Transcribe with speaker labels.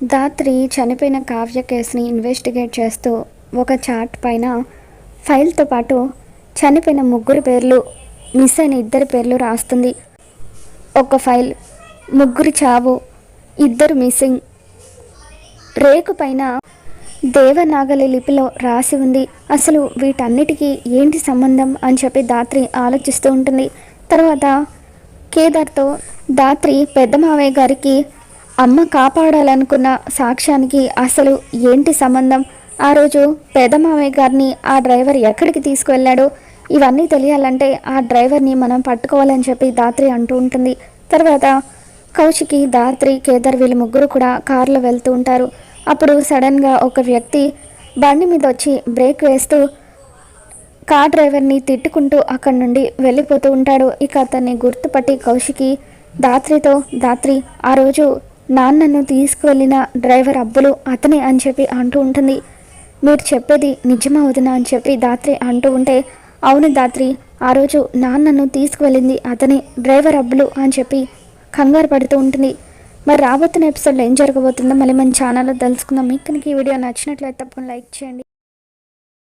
Speaker 1: ధాత్రి చనిపోయిన కావ్య కేసుని ఇన్వెస్టిగేట్ చేస్తూ ఒక చార్ట్ పైన ఫైల్తో పాటు చనిపోయిన ముగ్గురు పేర్లు, మిస్ అయిన ఇద్దరి పేర్లు రాస్తుంది. ఒక ఫైల్ ముగ్గురు చావు, ఇద్దరు మిస్సింగ్. రేకు పైన దేవనాగలి లిపిలో రాసి ఉంది. అసలు వీటన్నిటికీ ఏంటి సంబంధం అని చెప్పి ధాత్రి ఆలోచిస్తూ ఉంటుంది. తర్వాత కేదార్తో ధాత్రి పెద్ద మావయ్య గారికి అమ్మ కాపాడాలనుకున్న సాక్ష్యానికి అసలు ఏంటి సంబంధం, ఆ రోజు పెద్ద మావయ్య గారిని ఆ డ్రైవర్ ఎక్కడికి తీసుకువెళ్ళాడో ఇవన్నీ తెలియాలంటే ఆ డ్రైవర్ని మనం పట్టుకోవాలని చెప్పి ధాత్రి అంటూ ఉంటుంది. తర్వాత కౌశికి, ధాత్రి, కేదార్ వీళ్ళు ముగ్గురు కూడా కారులో వెళ్తూ ఉంటారు. అప్పుడు సడన్గా ఒక వ్యక్తి బండి మీద వచ్చి బ్రేక్ వేస్తూ కార్ డ్రైవర్ని తిట్టుకుంటూ అక్కడి నుండి వెళ్ళిపోతూ ఉంటాడు. ఇక అతన్ని గుర్తుపట్టి కౌశికి ధాత్రితో, ధాత్రి ఆ రోజు నాన్నను తీసుకువెళ్ళిన డ్రైవర్ అబ్బులు అతనే అని చెప్పి అంటూ ఉంటుంది. మీరు చెప్పేది నిజమవుతున్నా అని చెప్పి ధాత్రి అంటూ ఉంటే, అవును ధాత్రి, ఆ రోజు నాన్నను తీసుకువెళ్ళింది అతనే, డ్రైవర్ అబ్బులు అని చెప్పి కంగారు పడుతూ ఉంటుంది. మరి రాబోతున్న ఎపిసోడ్లో ఏం జరగబోతుందో మళ్ళీ మన ఛానల్లో తెలుసుకుందాం. మీకు కనుక ఈ వీడియో నచ్చినట్లయితే తప్పకుండా లైక్ చేయండి.